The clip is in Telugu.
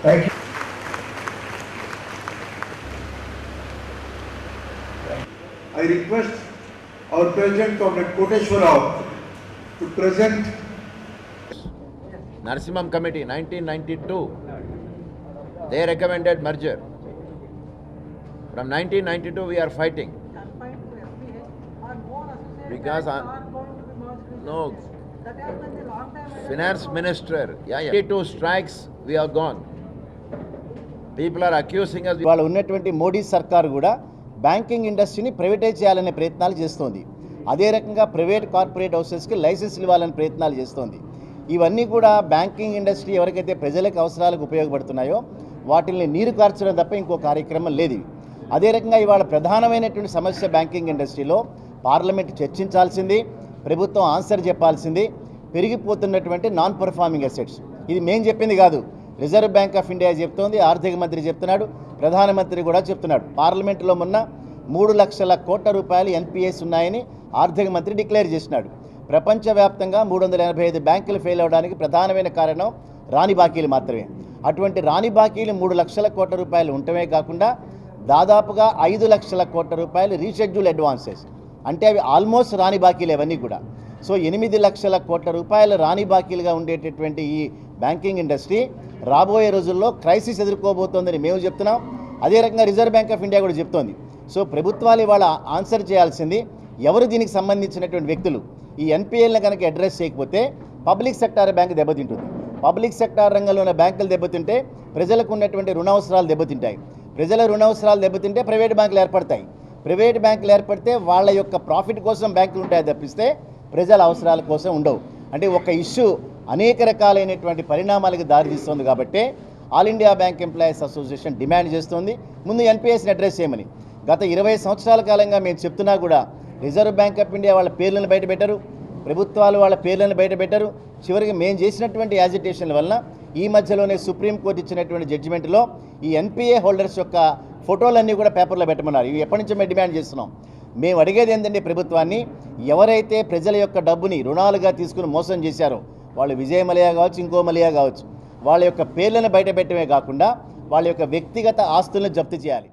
Thank you. I request our President Comrade Koteshwar Rao to present Narasimham Committee 1992, they recommended merger. From 1992 we are fighting. Because no, Finance Minister, 82 strikes, we are gone. People are accusing us. వాళ్ళు ఉన్నటువంటి మోడీ సర్కారు కూడా బ్యాంకింగ్ ఇండస్ట్రీని ప్రైవేటైజ్ చేయాలనే ప్రయత్నాలు చేస్తోంది. అదే రకంగా ప్రైవేట్ కార్పొరేట్ హౌసెస్కి లైసెన్స్లు ఇవ్వాలనే ప్రయత్నాలు చేస్తోంది. ఇవన్నీ కూడా బ్యాంకింగ్ ఇండస్ట్రీ ఎవరికైతే ప్రజలకు అవసరాలకు ఉపయోగపడుతున్నాయో వాటిని నీరు కార్చడం తప్ప ఇంకో కార్యక్రమం లేదు. అదే రకంగా ఇవాళ ప్రధానమైనటువంటి సమస్య బ్యాంకింగ్ ఇండస్ట్రీలో పార్లమెంట్ చర్చించాల్సింది, ప్రభుత్వం ఆన్సర్ చెప్పాల్సింది పెరిగిపోతున్నటువంటి నాన్ పర్ఫార్మింగ్ అసెట్స్. ఇది మేం చెప్పింది కాదు, రిజర్వ్ బ్యాంక్ ఆఫ్ ఇండియా చెప్తోంది, ఆర్థిక మంత్రి చెప్తున్నాడు, ప్రధానమంత్రి కూడా చెప్తున్నాడు. పార్లమెంట్లో మొన్న 3 లక్షల కోట్ల రూపాయలు ఎన్పిఎస్ ఉన్నాయని ఆర్థిక మంత్రి డిక్లేర్ చేసినాడు. ప్రపంచవ్యాప్తంగా 385 బ్యాంకులు ఫెయిల్ అవడానికి ప్రధానమైన కారణం రాని బాకీలు మాత్రమే. అటువంటి రాని బాకీలు 3 లక్షల కోట్ల రూపాయలు ఉండటమే కాకుండా దాదాపుగా 5 లక్షల కోట్ల రూపాయలు రీషెడ్యూల్ అడ్వాన్సెస్, అంటే అవి ఆల్మోస్ట్ రాని బాకీలు అవన్నీ కూడా. సో 8 లక్షల కోట్ల రూపాయలు రాని బాకీలుగా ఉండేటటువంటి ఈ బ్యాంకింగ్ ఇండస్ట్రీ రాబోయే రోజుల్లో క్రైసిస్ ఎదుర్కోబోతోందని మేము చెప్తున్నాం. అదే రకంగా రిజర్వ్ బ్యాంక్ ఆఫ్ ఇండియా కూడా చెప్తోంది. సో ప్రభుత్వాలు ఇవాళ ఆన్సర్ చేయాల్సింది, ఎవరు దీనికి సంబంధించినటువంటి వ్యక్తులు ఈ ఎన్పిఎల్ని కనుక అడ్రస్ చేయకపోతే పబ్లిక్ సెక్టార్ బ్యాంక్ దెబ్బతింటుంది. పబ్లిక్ సెక్టార్ రంగంలో ఉన్న బ్యాంకులు దెబ్బతింటే ప్రజలకు ఉన్నటువంటి రుణ అవసరాలు దెబ్బతింటాయి. ప్రజల రుణ అవసరాలు దెబ్బతింటే ప్రైవేట్ బ్యాంకులు ఏర్పడతాయి. ప్రైవేట్ బ్యాంకులు ఏర్పడితే వాళ్ళ యొక్క ప్రాఫిట్ కోసం బ్యాంకులు ఉంటాయి తప్పిస్తే ప్రజల అవసరాల కోసం ఉండవు. అంటే ఒక ఇష్యూ అనేక రకాలైనటువంటి పరిణామాలకు దారితీస్తుంది. కాబట్టి all India bank employees association demand చేస్తోంది ముందు ఎన్పిఎస్ని అడ్రస్ చేయమని. గత 20 సంవత్సరాల కాలంగా మేము చెప్తున్నా కూడా రిజర్వ్ బ్యాంక్ ఆఫ్ ఇండియా వాళ్ళ పేర్లను బయటపెట్టరు, ప్రభుత్వాలు వాళ్ళ పేర్లను బయటపెట్టరు. చివరికి మేము చేసినటువంటి యాజిటేషన్ల వలన ఈ మధ్యలోనే సుప్రీంకోర్టు ఇచ్చినటువంటి జడ్జిమెంట్లో ఈ ఎన్పిఏ హోల్డర్స్ యొక్క ఫోటోలన్నీ కూడా పేపర్లో పెట్టమన్నారు. ఇవి ఎప్పటి నుంచో మేము డిమాండ్ చేస్తున్నాం. మేము అడిగేది ఏంటంటే ప్రభుత్వాన్ని, ఎవరైతే ప్రజల యొక్క డబ్బుని రుణాలుగా తీసుకుని మోసం చేశారో వాళ్ళు విజయ్ మల్యా కావచ్చు, ఇంకో మల్యా కావచ్చు, వాళ్ళ యొక్క పేర్లను బయటపెట్టమే కాకుండా వాళ్ళ యొక్క వ్యక్తిగత ఆస్తులను జప్తు చేయాలి.